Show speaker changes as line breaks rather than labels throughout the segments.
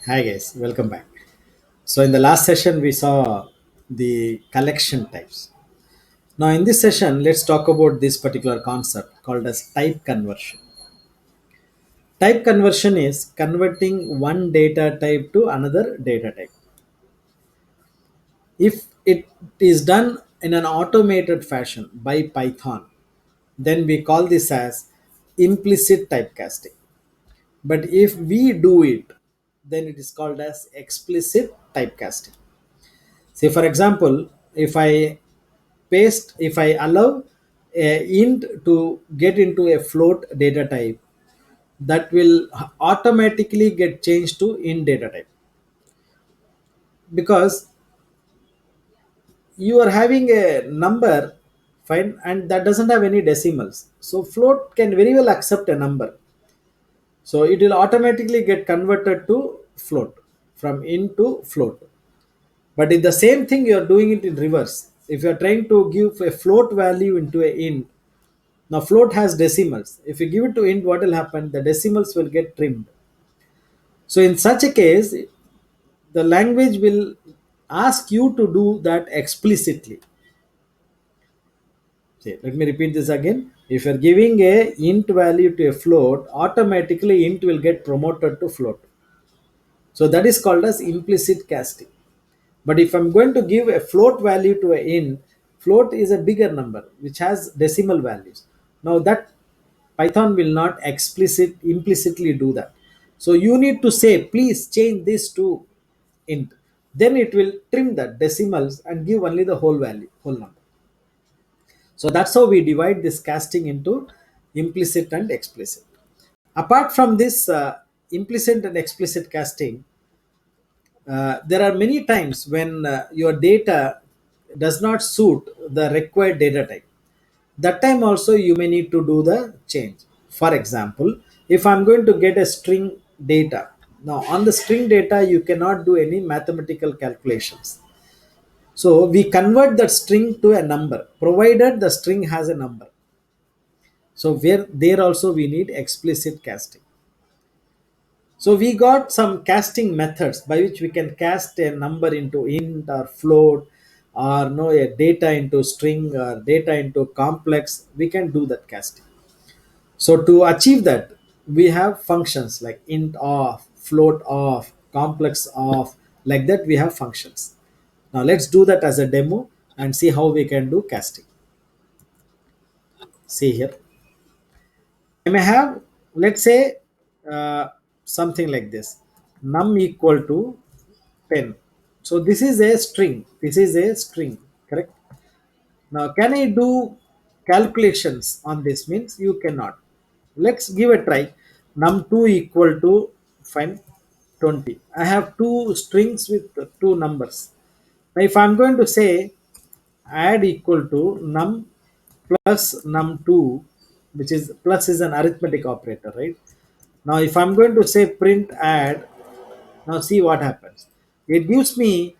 Hi guys, welcome back. So in the last session we saw the collection types. Now in this session let's talk about this particular concept called as type conversion. Type conversion is converting one data type to another data type. If it is done in an automated fashion by Python, then we call this as implicit typecasting. But if we do it, then it is called as explicit typecasting. Say for example, if I allow a int to get into a float data type, that will automatically get changed to int data type because you are having a number, fine, and that doesn't have any decimals. So float can very well accept a number. So it will automatically get converted to float from int to float. But if the same thing you are doing it in reverse, if you are trying to give a float value into a int, now float has decimals. If you give it to int, what will happen? The decimals will get trimmed. So in such a case, the language will ask you to do that explicitly. See, let me repeat this again. If you're giving a int value to a float, automatically int will get promoted to float. So that is called as implicit casting. But if I'm going to give a float value to a int, float is a bigger number which has decimal values. Now that Python will not implicitly do that. So you need to say, please change this to int. Then it will trim the decimals and give only the whole value, whole number. So that's how we divide this casting into implicit and explicit. Apart from this implicit and explicit casting, there are many times when your data does not suit the required data type. That time also you may need to do the change. For example, if I'm going to get a string data, now on the string data you cannot do any mathematical calculations. So we convert that string to a number provided the string has a number. So where there also we need explicit casting. So we got some casting methods by which we can cast a number into int or float or no a data into string or data into complex. We can do that casting. So to achieve that, we have functions like int of, float of, complex of, like that we have functions. Now let's do that as a demo and see how we can do casting. See here. I may have, let's say, uh, something like this num equal to 10. So this is a string. This is a string, correct? Now, can I do calculations on this? Means you cannot. Let's give a try. Num2 equal to fine 20. I have two strings with two numbers. Now, if I'm going to say add equal to num plus num2, which is plus is an arithmetic operator, right? Now, if I'm going to say print add, now see what happens. It gives me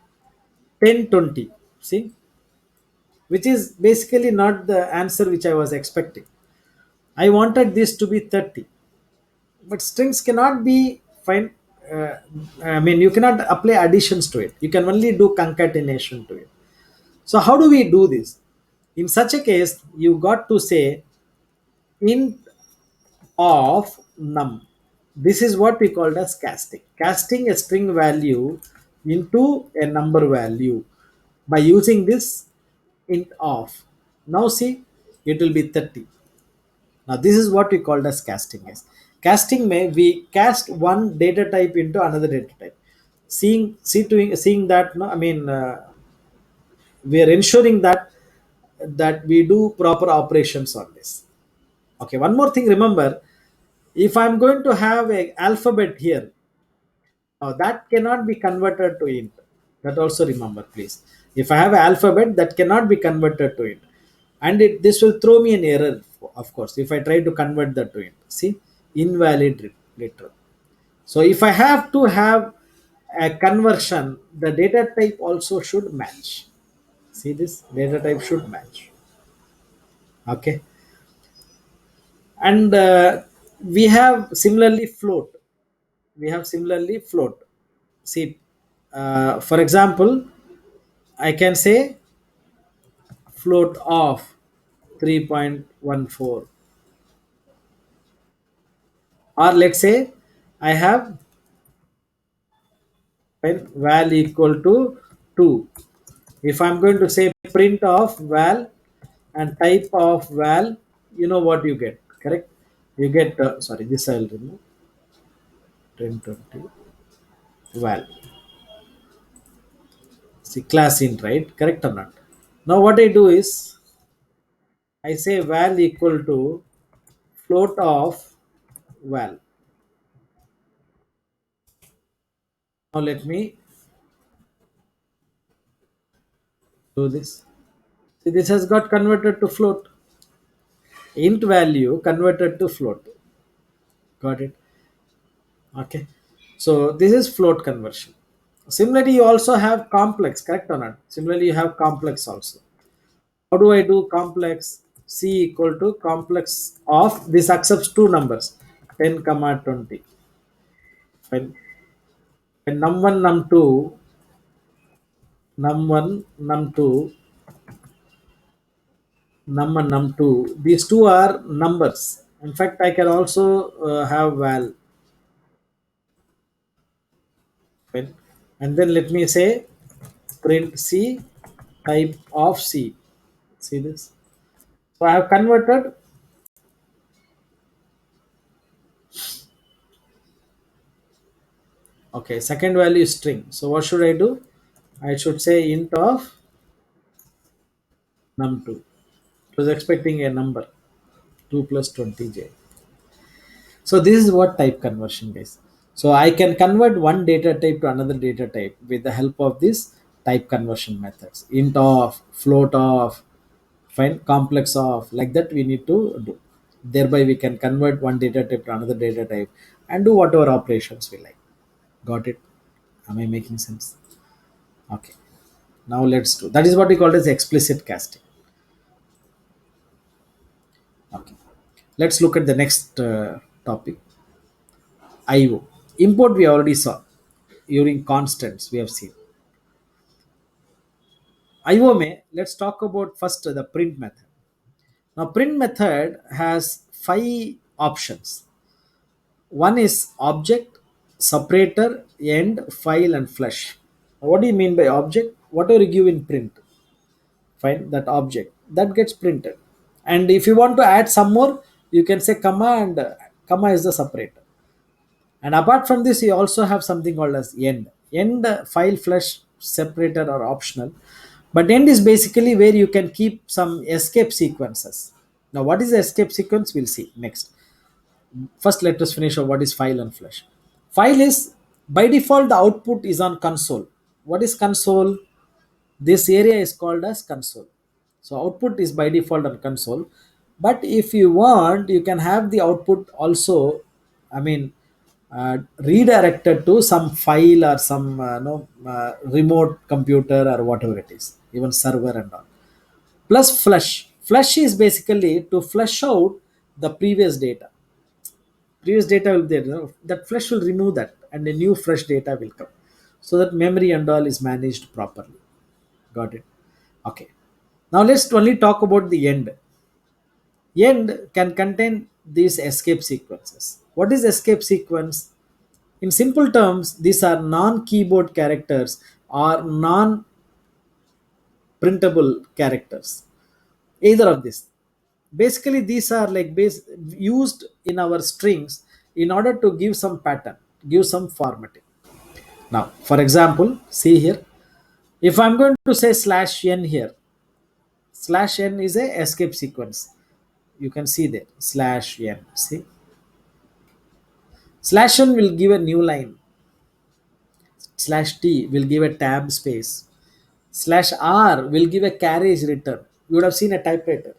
1020. See, which is basically not the answer which I was expecting. I wanted this to be 30, but strings cannot be fine. Uh, I mean, you cannot apply additions to it. You can only do concatenation to it. So, how do we do this? In such a case, you got to say int of num. This is what we called as casting. Casting a string value into a number value by using this int of. Now see, it will be 30. Now this is what we called as casting is. Casting may we cast one data type into another data type. Seeing that no, I mean we are ensuring that we do proper operations on this. Okay, one more thing. Remember, if I'm going to have a alphabet here, now that cannot be converted to int. That also remember, please. If I have an alphabet, that cannot be converted to int, and this will throw me an error. Of course, if I try to convert that to int, see invalid literal. So if I have to have a conversion, the data type also should match. See this data type should match. Okay, and we have similarly float. We have similarly float. See, for example, I can say float of 3.14, or let's say I have when val equal to 2. If I'm going to say print of val and type of val, you know what you get, correct? You get, sorry, this I'll remove, 1020 val. See, class int, right? Correct or not? Now what I do is I say val equal to float of val. Now let me do this. See, this has got converted to float. Int value converted to float. Got it? Okay. So this is float conversion. Similarly, you also have complex, correct or not? Similarly, you have complex also. How do I do complex? C equal to complex of this accepts two numbers, 10 comma 20. When num1 num2 num1 num2 num1 num2, these two are numbers. In fact, I can also have val, when, and then let me say print C type of C. See this? So I have converted. Okay, second value is string. So what should I do? I should say int of num2. It was expecting a number 2 plus 20j. So this is what type conversion is. So I can convert one data type to another data type with the help of this type conversion methods. Int of, float of, find complex of, like that we need to do. Thereby we can convert one data type to another data type and do whatever operations we like. Got it? Am I making sense? Okay. Now let's do. That is what we call as explicit casting. Okay. Let's look at the next topic. IO. Import we already saw. During constants we have seen. IO may, let's talk about first the print method. Now print method has five options. One is object, separator, end, file, and flush. What do you mean by object? Whatever you give in print, fine, that object that gets printed. And if you want to add some more, you can say comma, and comma is the separator. And apart from this, you also have something called as end. End, file, flush, separator are optional, but end is basically where you can keep some escape sequences. Now, what is the escape sequence? We'll see next. First, let us finish on what is file and flush. File is by default the output is on console. What is console? This area is called as console. So output is by default on console, but if you want, you can have the output also, I mean, redirected to some file or some no, remote computer or whatever it is, even server and all. Plus flush. Flush is basically to flush out the previous data. Previous data will be there. That flush will remove that, and a new fresh data will come, so that memory and all is managed properly. Got it? Okay. Now let's only talk about the end. End can contain these escape sequences. What is escape sequence? In simple terms, these are non-keyboard characters or non-printable characters. Either of this. Basically, these are like used in our strings in order to give some pattern, give some formatting. Now, for example, see here. If I'm going to say slash n here, slash n is a escape sequence. You can see there slash n. See, slash n will give a new line. Slash t will give a tab space. Slash r will give a carriage return. You would have seen a typewriter.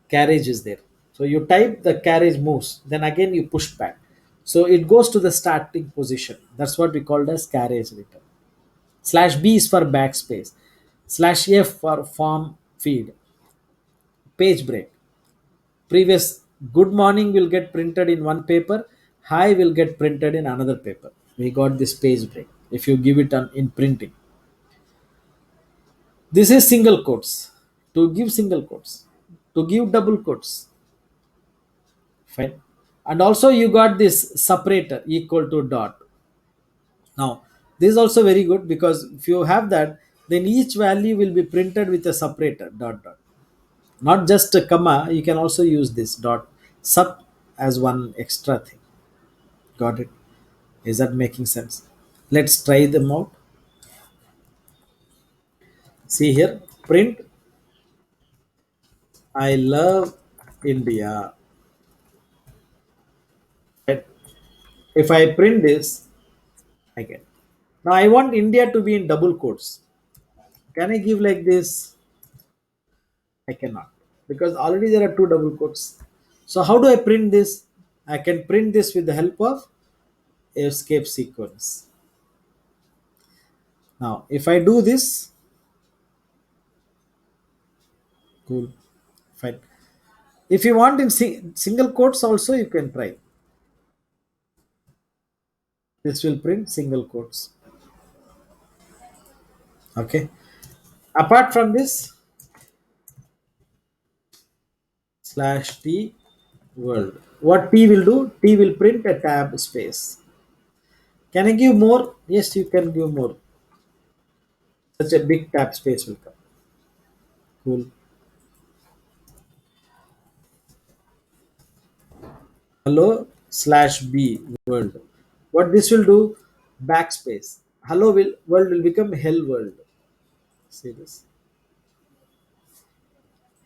Carriage is there. So you type, the carriage moves. Then again you push back. So it goes to the starting position. That's what we called as carriage return. Slash b is for backspace. Slash f for form feed. Page break. Previous good morning will get printed in one paper, hi will get printed in another paper. We got this page break. if you give it in printing. This is single quotes. To give single quotes, to give double quotes, fine. And also you got this separator equal to dot. Now this is also very good because if you have that, then each value will be printed with a separator dot dot. Not just a comma, you can also use this dot sub as one extra thing. Got it? Is that making sense? Let's try them out. See here, print I love India. Right? If I print this, I get. Now I want India to be in double quotes. Can I give like this? I cannot because already there are two double quotes. So how do I print this? I can print this with the help of escape sequence. Now if I do this, cool, fine. If you want in single quotes also, you can try. This will print single quotes. Okay. Apart from this, slash t world. What t will do? T will print a tab space. Can I give more? Yes, you can give more. Such a big tab space will come. Cool. Hello slash b world. What this will do? Backspace. Hello will world will become hell world. See this.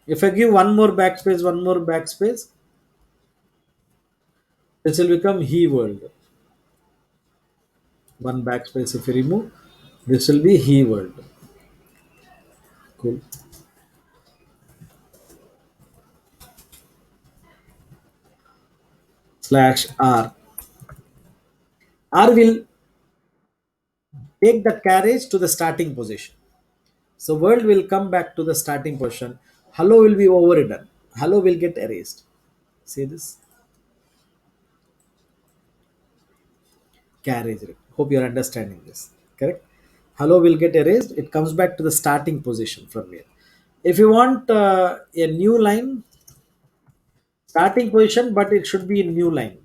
If I give one more backspace, this will become he world. One backspace if you remove, this will be he world. Cool. Slash r. R will take the carriage to the starting position. So world will come back to the starting position. Hello will be overridden. Hello will get erased. See this? Carriage. Hope you're understanding this. Correct? Hello will get erased. It comes back to the starting position from here. If you want a new line, starting position, but it should be a new line,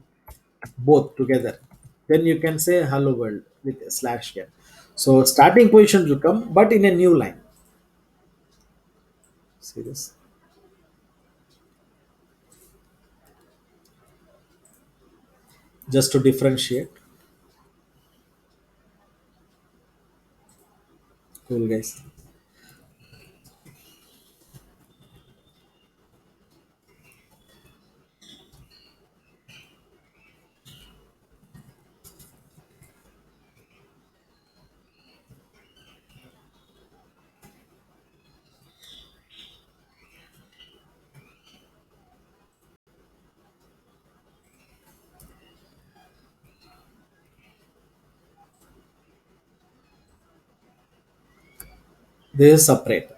both together. Then you can say hello world with a slash here. So starting position will come, but in a new line. See this? Just to differentiate. Cool guys. This is separate.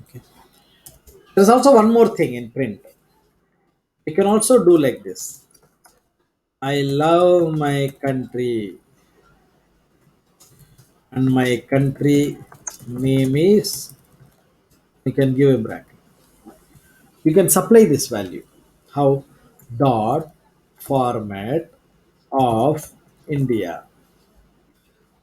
Okay. There's also one more thing in print. You can also do like this. I love my country, and my country name is. You can give a bracket. You can supply this value. How? Dot format of India.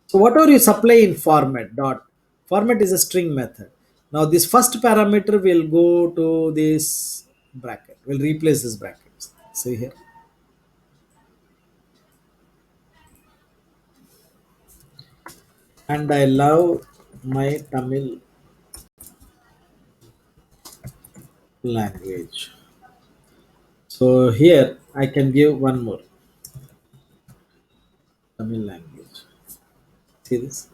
So whatever you supply in format dot format is a string method. Now this first parameter will go to this bracket. Will replace this brackets. See here. And I love my Tamil language. So here I can give one more Tamil language. See this?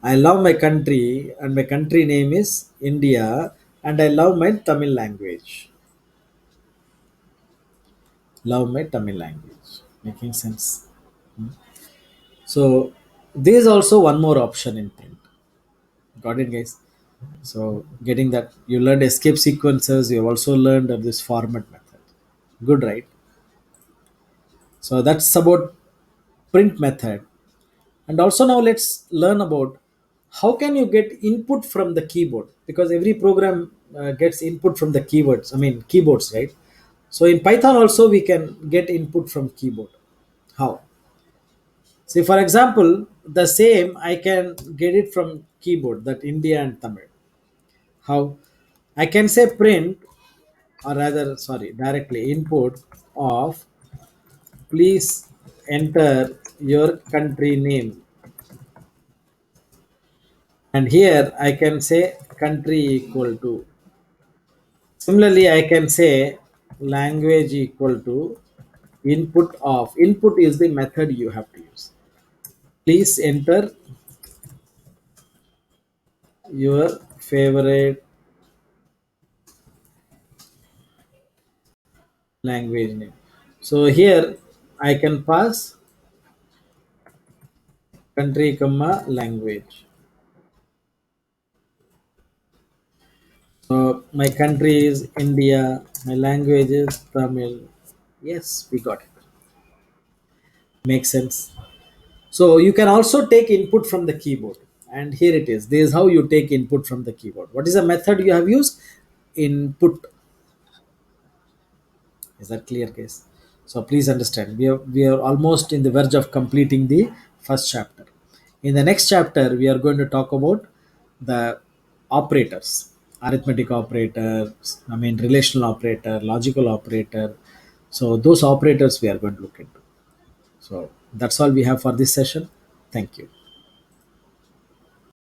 I love my country and my country name is India and I love my Tamil language. Love my Tamil language. Making sense? So there is also one more option in print. Got it, guys? So getting that you learned escape sequences, you have also learned of this format method. Good, right? So that's about print method. And also now let's learn about how can you get input from the keyboard, because every program gets input from the keywords, I mean keyboards, right? So in Python also we can get input from keyboard. How? See, for example, the same I can get it from keyboard, that India and Tamil. How? I can say print, or rather, sorry, directly input of, please enter your country name. And here I can say country equal to. Similarly, I can say language equal to input of. Input is the method you have to use. Please enter your favorite language name. So here I can pass country comma language. So my country is India, my language is Tamil. Yes, we got it. Makes sense. So you can also take input from the keyboard. And here it is. This is how you take input from the keyboard. What is the method you have used? Input. Is that clear, case? So please understand, we are almost in the verge of completing the first chapter. In the next chapter, we are going to talk about the operators, arithmetic operators, I mean relational operator, logical operator. So those operators we are going to look into. So that's all we have for this session. Thank you.